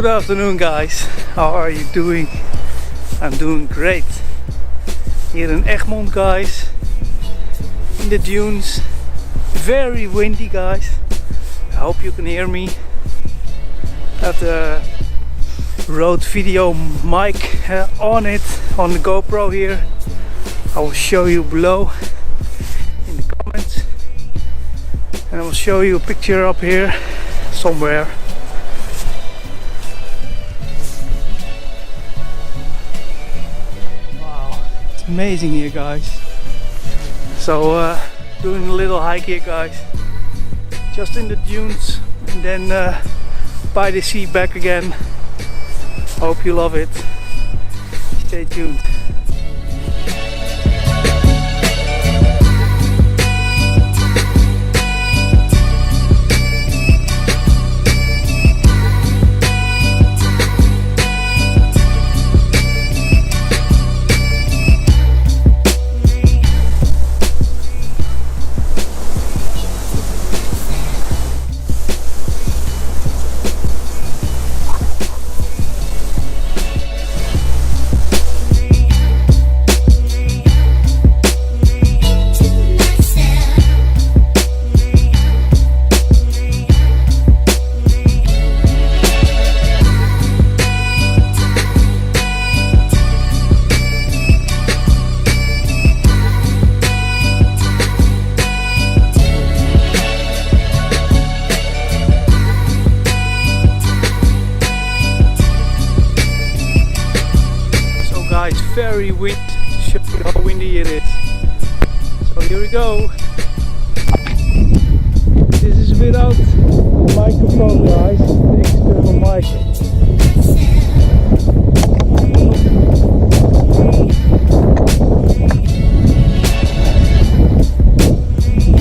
Good afternoon guys, how are you doing? I'm doing great. Here in Egmond guys, in the dunes, very windy guys. I hope you can hear me. Got the RØDE video mic on it, on the GoPro here. I will show you below in the comments. And I will show you a picture up here somewhere. Amazing here guys. So doing a little hike here guys, just in the dunes, and then by the sea back again. Hope you love it. Stay tuned. Very windy, to show you how windy it is. So here we go. This is without the microphone guys, the external mic.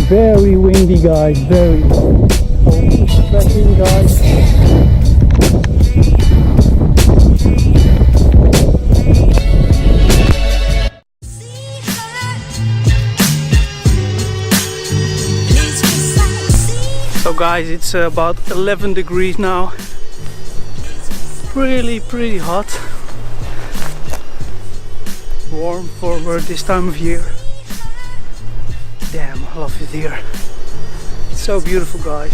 Very windy guys, very. Tracking guys. So guys, it's about 11 degrees now. Pretty hot. Warm for this time of year. Damn, I love it here. It's so beautiful guys.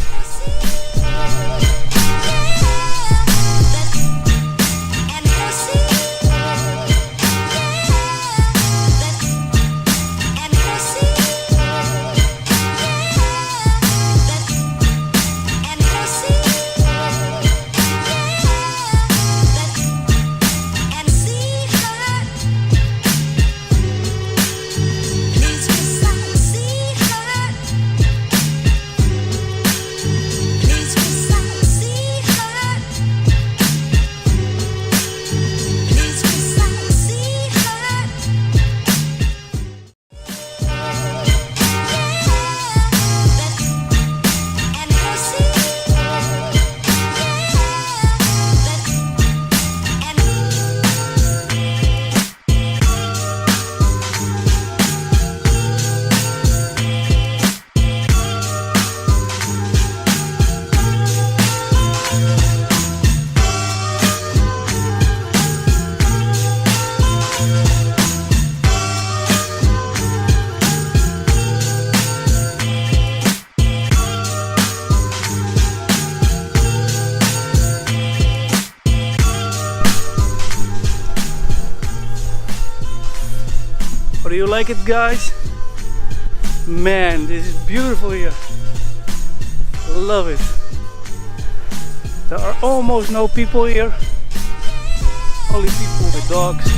Do you like it guys? Man, this is beautiful here. Love it. There are almost no people here. Only people with dogs.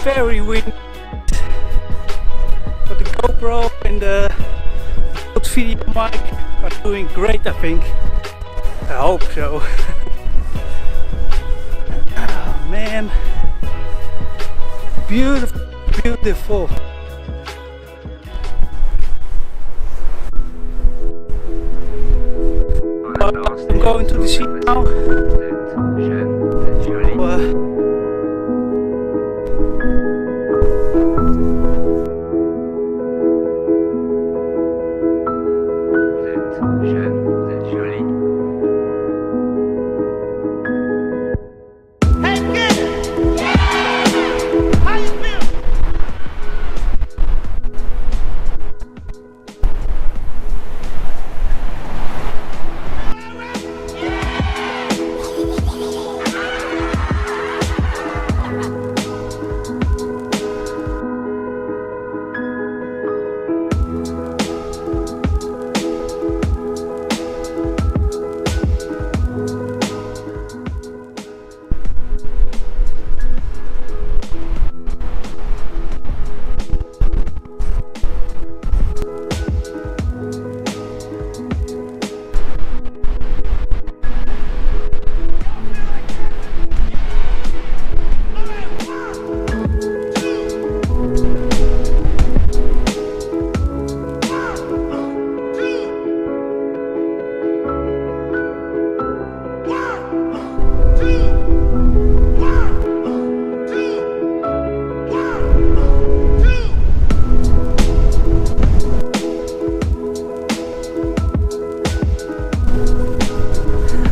very windy. But the GoPro and the RØDE video mic are doing great, I think. I hope so. Oh man, beautiful, beautiful. I'm going to the sea now.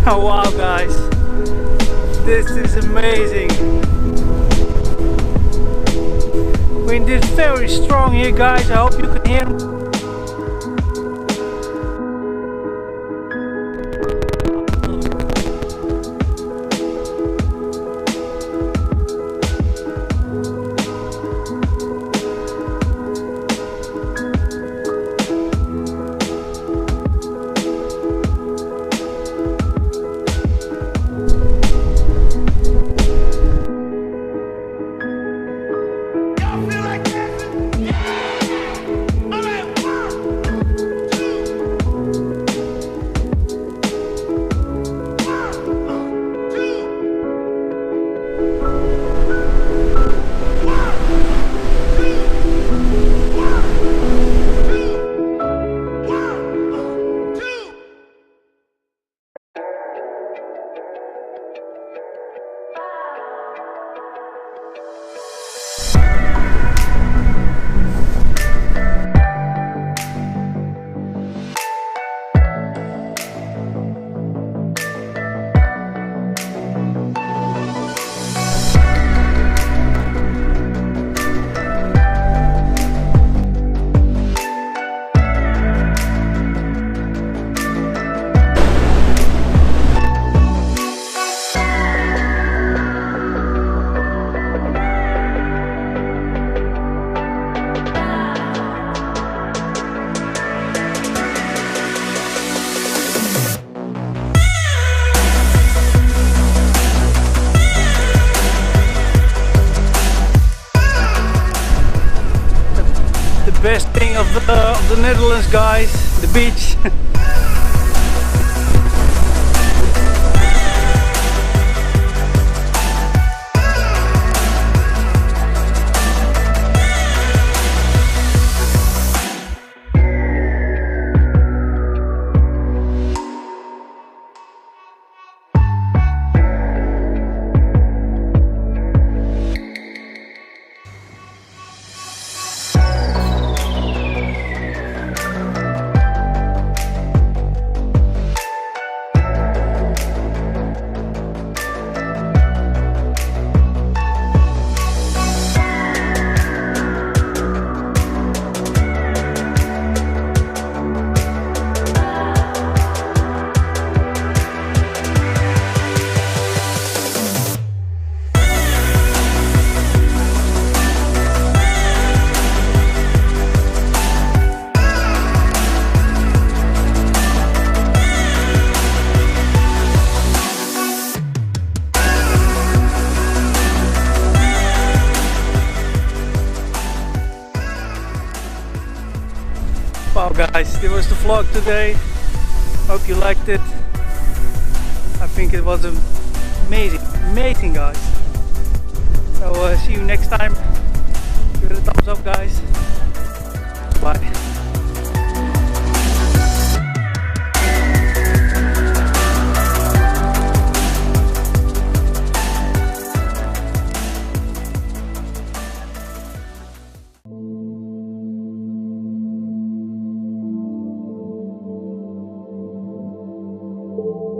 Oh wow guys, this is amazing. Wind is very strong here guys, I hope you can hear me. Best thing of the Netherlands guys, the beach. Well guys, this was the vlog today. Hope you liked it. I think it was amazing guys. So see you next time. Give it a thumbs up guys. Bye. You